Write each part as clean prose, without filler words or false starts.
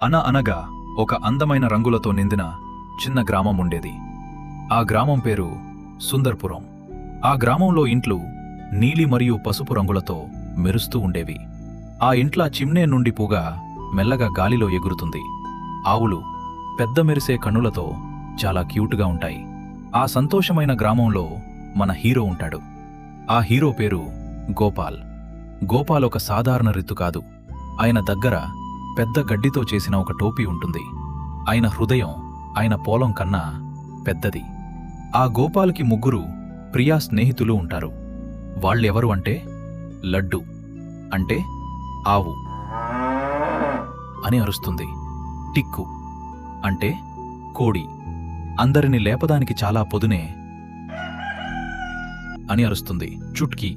అనగా ఒక అందమైన రంగులతో నిండిన చిన్న గ్రామం ఉండేది. ఆ గ్రామం పేరు సుందర్పురం. ఆ గ్రామంలో ఇంట్లు నీలి మరియు పసుపు రంగులతో మెరుస్తూ ఉండేవి. ఆ ఇంట్ల చిమ్నే నుండి పొగ మెల్లగా గాలిలో ఎగురుతుంది. ఆవులు పెద్ద మెరిసే కన్నులతో చాలా క్యూట్గా ఉంటాయి. ఆ సంతోషమైన గ్రామంలో మన హీరో ఉంటాడు. ఆ హీరో పేరు గోపాల్. గోపాల్ ఒక సాధారణ రిత్తు కాదు. ఆయన దగ్గర పెద్ద గడ్డితో చేసిన ఒక టోపీ ఉంటుంది. ఆయన హృదయం ఆయన పొలం కన్నా పెద్దది. ఆ గోపాల్కి ముగ్గురు ప్రియా స్నేహితులు ఉంటారు. వాళ్ళెవరు అంటే లడ్డు అంటే ఆవు అని అరుస్తుంది, టిక్కు అంటే కోడి అందరిని లేపదానికి చాలా పొదునే అని అరుస్తుంది, చుట్కీ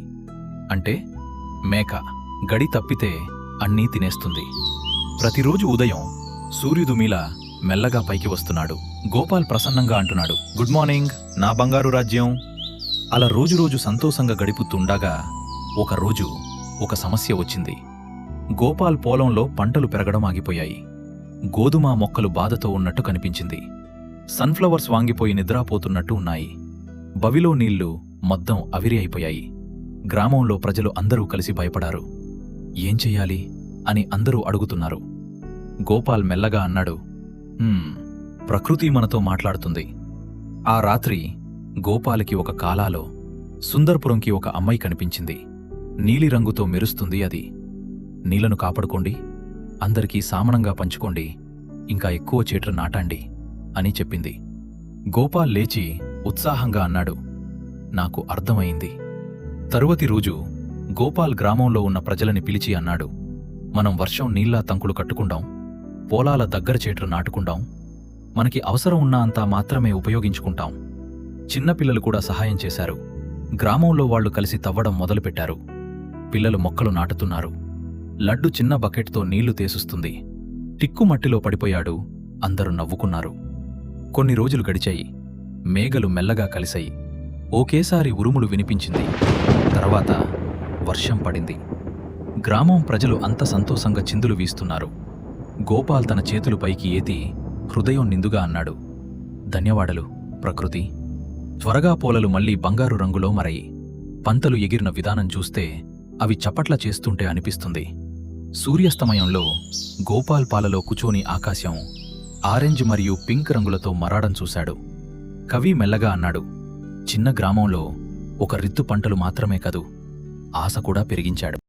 అంటే మేక గడి తప్పితే అన్నీ తినేస్తుంది. ప్రతిరోజు ఉదయం సూర్యుడు మీలా మెల్లగా పైకి వస్తున్నాడు. గోపాల్ ప్రసన్నంగా అంటున్నాడు, గుడ్ మార్నింగ్ నా బంగారు రాజ్యం. అలా రోజురోజు సంతోషంగా గడిపుతుండగా ఒకరోజు ఒక సమస్య వచ్చింది. గోపాల్ పొలంలో పంటలు పెరగడం ఆగిపోయాయి. గోధుమ మొక్కలు బాధతో ఉన్నట్టు కనిపించింది. సన్ఫ్లవర్స్ వాంగిపోయి నిద్రాపోతున్నట్టు ఉన్నాయి. బవిలో నీళ్లు మొత్తం ఆవిరి అయిపోయాయి. గ్రామంలో ప్రజలు అందరూ కలిసి భయపడారు. ఏం చెయ్యాలి అని అందరూ అడుగుతున్నారు. గోపాల్ మెల్లగా అన్నాడు, ప్రకృతి మనతో మాట్లాడుతుంది. ఆ రాత్రి గోపాల్కి ఒక కాలాలో సుందర్పురంకి ఒక అమ్మాయి కనిపించింది. నీలిరంగుతో మెరుస్తుంది అది. నీళ్లను కాపాడుకోండి, అందరికీ సామనంగా పంచుకోండి, ఇంకా ఎక్కువ చెట్లు నాటండి అని చెప్పింది. గోపాల్ లేచి ఉత్సాహంగా అన్నాడు, నాకు అర్థమైంది. తరువాతి రోజు గోపాల్ గ్రామంలో ఉన్న ప్రజలని పిలిచి అన్నాడు, మనం వర్షం నీళ్లా తంకులు కట్టుకుందాం, పొలాల దగ్గర చెట్లు నాటుకుందాం, మనకి అవసరం ఉన్నా అంతా మాత్రమే ఉపయోగించుకుంటాం. చిన్నపిల్లలు కూడా సహాయం చేశారు. గ్రామంలో వాళ్లు కలిసి తవ్వడం మొదలుపెట్టారు. పిల్లలు మొక్కలు నాటుతున్నారు. లడ్డు చిన్న బకెట్తో నీళ్లు తేసుస్తుంది. టిక్కు మట్టిలో పడిపోయాడు. అందరూ నవ్వుకున్నారు. కొన్ని రోజులు గడిచాయి. మేఘలు మెల్లగా కలిశాయి. ఒకేసారి ఉరుములు వినిపించింది. తర్వాత వర్షం పడింది. గ్రామం ప్రజలు అంత సంతోషంగా చిందులు వీస్తున్నారు. గోపాల్ తన చేతులు పైకి ఏతి హృదయం నిండుగా అన్నాడు, ధన్యవాదాలు ప్రకృతి. త్వరగా పొలాలు మళ్లీ బంగారు రంగులో మరయి. పంటలు ఎగిరిన విధానం చూస్తే అవి చప్పట్ల చేస్తుంటే అనిపిస్తుంది. సూర్యాస్తమయంలో గోపాల్ పాలలో కూచోని ఆకాశం ఆరెంజ్ మరియు పింక్ రంగులతో మరాడం చూశాడు. కవి మెల్లగా అన్నాడు, చిన్న గ్రామంలో ఒక రిత్తు పంటలు మాత్రమే కాదు, ఆశ కూడా పెరిగించాడు.